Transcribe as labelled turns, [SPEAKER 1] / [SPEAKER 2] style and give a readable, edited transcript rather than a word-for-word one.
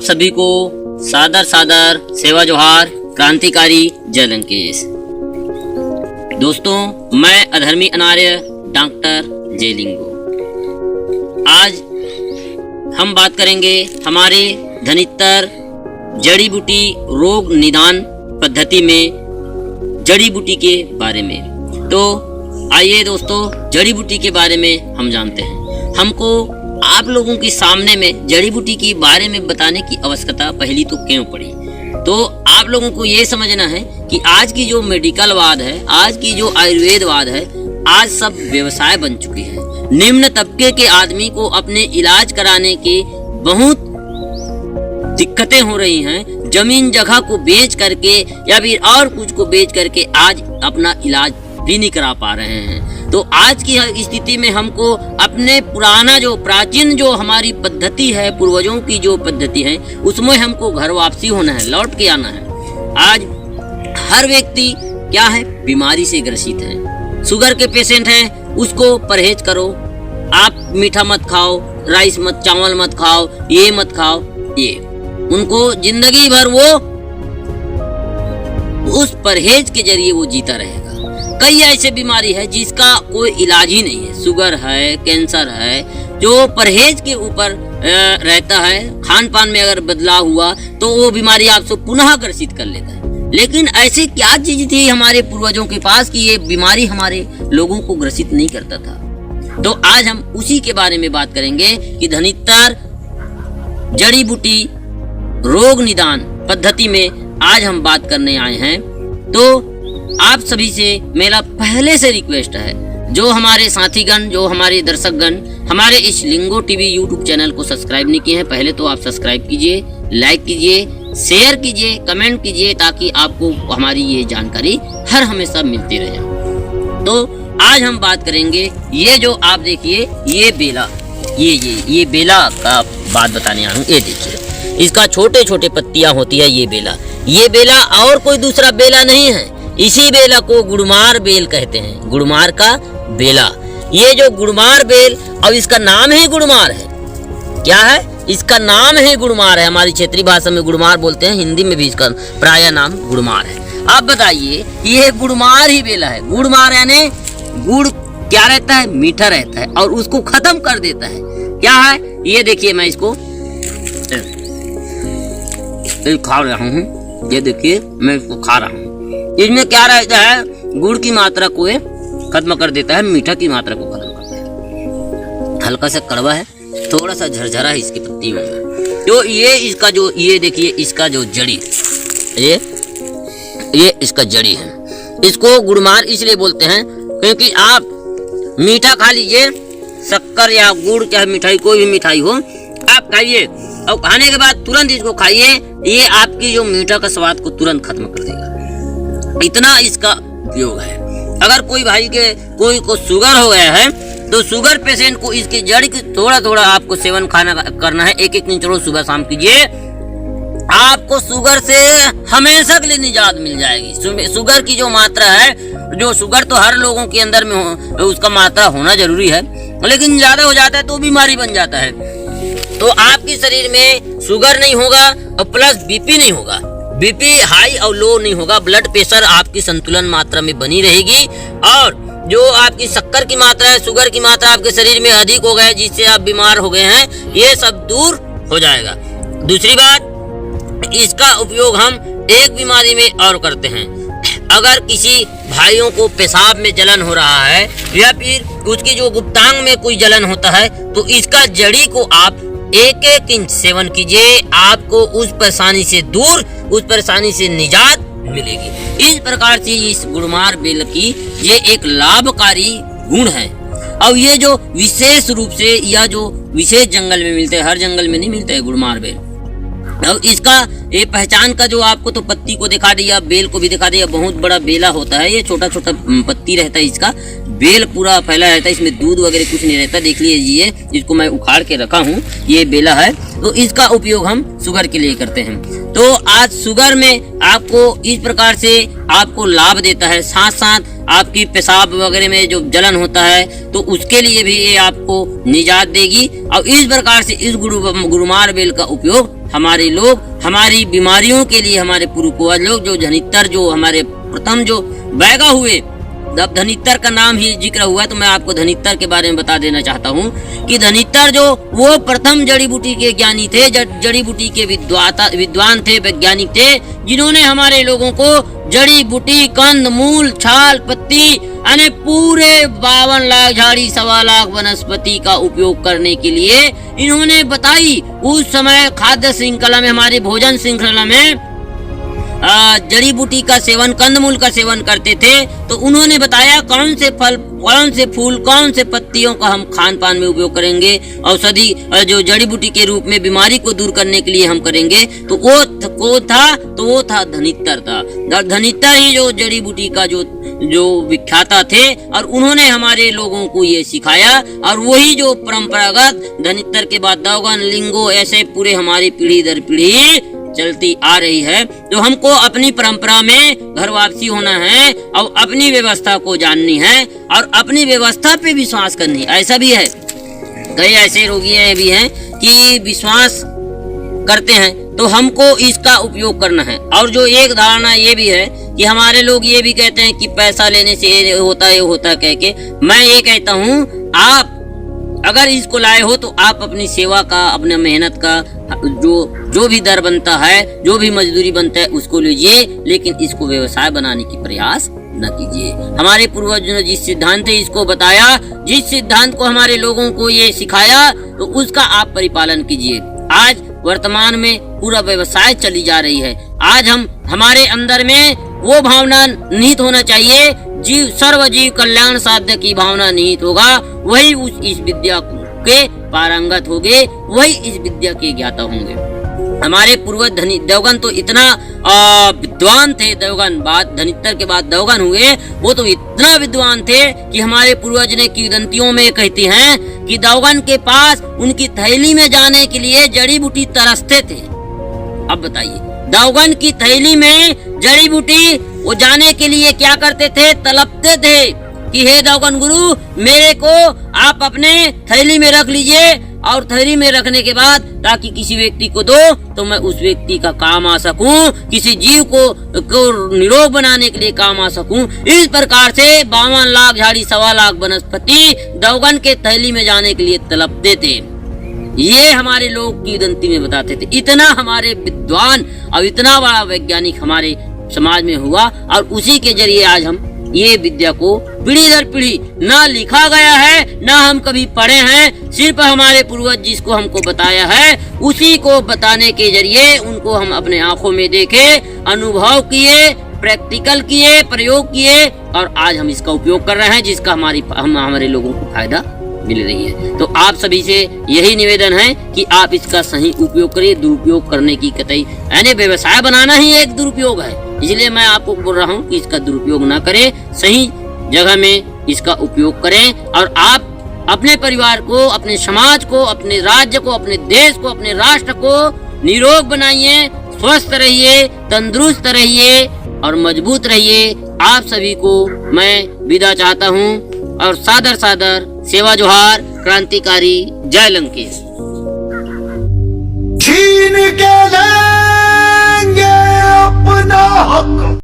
[SPEAKER 1] सभी को सादर सादर सेवा जोहार, क्रांतिकारी जय लंकेश। दोस्तों, मैं अधर्मी अनार्य डॉक्टर जे लिंगो। आज हम बात करेंगे हमारे धनित्तर जड़ी बूटी रोग निदान पद्धति में जड़ी बूटी के बारे में। तो आइए दोस्तों, जड़ी बूटी के बारे में हम जानते हैं। हमको आप लोगों के सामने में जड़ी बूटी के बारे में बताने की आवश्यकता पहली तो क्यों पड़ी। तो आप लोगों को ये समझना है कि आज की जो मेडिकल वाद है, आज की जो आयुर्वेदवाद है, आज सब व्यवसाय बन चुकी है। निम्न तबके के आदमी को अपने इलाज कराने के बहुत दिक्कतें हो रही हैं। जमीन जगह को बेच करके या फिर और कुछ को बेच करके आज अपना इलाज भी नहीं करा पा रहे हैं। तो आज की स्थिति में हमको अपने पुराना जो प्राचीन जो हमारी पद्धति है, पूर्वजों की जो पद्धति है, उसमें हमको घर वापसी होना है, लौट के आना है। आज हर व्यक्ति क्या है, बीमारी से ग्रसित है। शुगर के पेशेंट हैं, उसको परहेज करो, आप मीठा मत खाओ, राइस मत, चावल मत खाओ, ये मत खाओ, ये उनको जिंदगी भर वो उस परहेज के जरिए वो जीता रहेगा। कई ऐसे बीमारी है जिसका कोई इलाज ही नहीं है। शुगर है, कैंसर है, जो परहेज के ऊपर रहता है। खान पान में अगर बदलाव हुआ तो वो बीमारी आपको पुनः ग्रसित कर लेता है। लेकिन ऐसी क्या चीज थी हमारे पूर्वजों के पास कि ये बीमारी हमारे लोगों को ग्रसित नहीं करता था। तो आज हम उसी के बारे में बात करेंगे कि धनित्तर जड़ी बूटी रोग निदान पद्धति में आज हम बात करने आए हैं। तो आप सभी से मेरा पहले से रिक्वेस्ट है, जो हमारे साथीगण, जो हमारे दर्शकगण हमारे इस लिंगो टीवी यूट्यूब चैनल को सब्सक्राइब नहीं किए हैं, पहले तो आप सब्सक्राइब कीजिए, लाइक कीजिए, शेयर कीजिए, कमेंट कीजिए, ताकि आपको हमारी ये जानकारी हर हमेशा मिलती रहे। तो आज हम बात करेंगे, ये जो आप देखिए ये बेला, ये बेला का बात बताने आया हूँ। ये देखिए, इसका छोटे छोटे पत्तियां होती है। ये बेला और कोई दूसरा बेला नहीं है। इसी बेला को गुड़मार बेल कहते हैं, गुड़मार का बेला। ये जो गुड़मार बेल, अब इसका नाम ही गुड़मार है। क्या है? इसका नाम ही गुड़मार है। हमारी क्षेत्रीय भाषा में गुड़मार बोलते हैं, हिंदी में भी इसका प्राय नाम गुड़मार है। अब बताइए, ये गुड़मार ही बेला है। गुड़मार यानी गुड़ क्या रहता है, मीठा रहता है और उसको खत्म कर देता है। क्या है? ये देखिए, मैं इसको खा रहा हूँ। ये देखिए, मैं इसको खा रहा हूँ। इसमें क्या रहता है, गुड़ की मात्रा को खत्म कर देता है, मीठा की मात्रा को खत्म करता है। हल्का सा कड़वा है, थोड़ा सा झरझरा है इसकी पत्ती में। तो ये इसका जो, ये देखिए, इसका जो जड़ी, ये इसका जड़ी है। इसको गुड़मार इसलिए बोलते हैं क्योंकि आप मीठा खा लीजिए, शक्कर या गुड़ चाहे मिठाई, कोई भी मिठाई हो, आप खाइए और खाने के बाद तुरंत इसको खाइए। ये आपकी जो मीठा का स्वाद को तुरंत खत्म कर देगा। इतना इसका उपयोग है। अगर कोई भाई के कोई को शुगर हो गया है तो शुगर पेशेंट को इसकी जड़ की थोड़ा थोड़ा आपको सेवन करना है। एक इंच रोज सुबह शाम कीजिए, आपको शुगर से हमेशा के लिए निजात मिल जाएगी। शुगर की जो मात्रा है, जो शुगर तो हर लोगों के अंदर में उसका मात्रा होना जरूरी है, लेकिन ज्यादा हो जाता है तो बीमारी बन जाता है। तो आपके शरीर में शुगर नहीं होगा और प्लस बीपी नहीं होगा। बीपी हाई और लो नहीं होगा, ब्लड प्रेशर आपकी संतुलन मात्रा में बनी रहेगी। और जो आपकी शक्कर की मात्रा है, शुगर की मात्रा आपके शरीर में अधिक हो गया, जिससे आप बीमार हो गए हैं, ये सब दूर हो जाएगा। दूसरी बात, इसका उपयोग हम एक बीमारी में और करते हैं। अगर किसी भाइयों को पेशाब में जलन हो रहा है या फिर उसकी जो गुप्तांग में कोई जलन होता है, तो इसका जड़ी को आप एक एक इंच सेवन कीजिए, आपको उस परेशानी से दूर, उस परेशानी से निजात मिलेगी। इस प्रकार से इस गुड़मार बेल की ये एक लाभकारी गुण है। और ये जो विशेष रूप से या जो विशेष जंगल में मिलते हैं, हर जंगल में नहीं मिलता है गुड़मार बेल। और इसका ये पहचान का जो आपको तो पत्ती को दिखा दिया, बेल को भी दिखा दिया, बहुत बड़ा बेला होता है। ये छोटा छोटा पत्ती रहता है, इसका बेल पूरा फैला रहता है, इसमें दूध वगैरह कुछ नहीं रहता। देख लीजिए, इसको मैं उखाड़ के रखा हूँ, ये बेला है। तो इसका उपयोग हम शुगर के लिए करते हैं। तो आज शुगर में आपको इस प्रकार से आपको लाभ देता है। साथ साथ आपकी पेशाब वगैरह में जो जलन होता है तो उसके लिए भी ये आपको निजात देगी। और इस प्रकार से इस गुड़मार बेल का उपयोग हमारे लोग हमारी बीमारियों के लिए हमारे पूर्वज लोग जो धनित्तर जो हमारे प्रथम जो बैगा हुए, अब धनित्तर का नाम ही जिक्र हुआ तो मैं आपको धनित्तर के बारे में बता देना चाहता हूँ कि धनित्तर जो वो प्रथम जड़ी बूटी के ज्ञानी थे, जड़ी बूटी के विद्वान थे, वैज्ञानिक थे, जिन्होंने हमारे लोगों को जड़ी बूटी, कंद मूल, छाल पत्ती यानी पूरे 52 लाख झाड़ी 1.25 लाख वनस्पति का उपयोग करने के लिए इन्होंने बताई। उस समय खाद्य श्रृंखला में, हमारी भोजन श्रृंखला में जड़ी बूटी का सेवन, कंदमूल का सेवन करते थे, तो उन्होंने बताया कौन से फल, कौन से फूल, कौन से पत्तियों का हम खान पान में उपयोग करेंगे, औषधि जो जड़ी बूटी के रूप में बीमारी को दूर करने के लिए हम करेंगे। तो वो था धनित्तर था। धनित्तर ही जो जड़ी बूटी का जो विख्याता थे और उन्होंने हमारे लोगों को ये सिखाया। और वही जो परंपरागत धनित्तर के बाद देवगन, लिंगो, ऐसे पूरे हमारी पीढ़ी दर पीढ़ी चलती आ रही है। तो हमको अपनी परंपरा में घर वापसी होना है और अपनी व्यवस्था को जाननी है और अपनी व्यवस्था पे विश्वास करनी। ऐसा भी है, कई ऐसे रोगी भी हैं कि विश्वास करते हैं, तो हमको इसका उपयोग करना है। और जो एक धारणा ये भी है कि हमारे लोग ये भी कहते हैं कि पैसा लेने से ये होता कह के, मैं ये कहता हूँ आप अगर इसको लाए हो तो आप अपनी सेवा का, अपने मेहनत का जो भी दर बनता है, जो भी मजदूरी बनता है उसको लीजिए, लेकिन इसको व्यवसाय बनाने की प्रयास न कीजिए। हमारे पूर्वजों ने जिस सिद्धांत से इसको बताया, जिस सिद्धांत को हमारे लोगों को ये सिखाया, तो उसका आप परिपालन कीजिए। आज वर्तमान में पूरा व्यवसाय चली जा रही है। आज हमारे अंदर में वो भावना निहित होना चाहिए, सर्व जीव कल्याण साध्य की भावना निहित होगा, वही इस विद्या के पारंगत होंगे, वही इस विद्या के ज्ञाता होंगे। हमारे पूर्वज देवगन तो इतना विद्वान थे, देवगन बाद धनित्तर के बाद देवगन हुए, वो तो इतना विद्वान थे कि हमारे पूर्वज ने किंवदंतियों में कहती हैं कि देवगन के पास उनकी थैली में जाने के लिए जड़ी बूटी तरसते थे। अब बताइए, देवगन की थैली में जड़ी बूटी वो जाने के लिए क्या करते थे, तलपते थे कि हे देवगन गुरु, मेरे को आप अपने थैली में रख लीजिए, और थैली में रखने के बाद ताकि किसी व्यक्ति को दो तो मैं उस व्यक्ति का काम आ सकूं, किसी जीव को निरोग बनाने के लिए काम आ सकूं। इस प्रकार से 52 लाख झाड़ी 1.25 लाख वनस्पति देवगन के थैली में जाने के लिए तलपते थे। ये हमारे लोग किंवदंती में बताते थे। इतना हमारे विद्वान और इतना बड़ा वैज्ञानिक हमारे समाज में हुआ, और उसी के जरिए आज हम ये विद्या को पीढ़ी दर पीढ़ी ना लिखा गया है, ना हम कभी पढ़े हैं, सिर्फ हमारे पूर्वज जिसको हमको बताया है उसी को बताने के जरिए उनको हम अपने आंखों में देखे, अनुभव किए, प्रैक्टिकल किए, प्रयोग किए, और आज हम इसका उपयोग कर रहे हैं, जिसका हमारे लोगों को फायदा मिल रही है। तो आप सभी से यही निवेदन है कि आप इसका सही उपयोग करिए। दुरुपयोग करने की कतई, यानी व्यवसाय बनाना ही एक दुरुपयोग है, इसलिए मैं आपको बोल रहा हूँ कि इसका दुरुपयोग ना करें, सही जगह में इसका उपयोग करें। और आप अपने परिवार को, अपने समाज को, अपने राज्य को, अपने देश को, अपने राष्ट्र को निरोग बनाइए, स्वस्थ रहिए, तंदुरुस्त रहिए और मजबूत रहिए। आप सभी को मैं विदा चाहता हूँ और सादर सेवा जोहार। क्रांतिकारी जय लंकेश।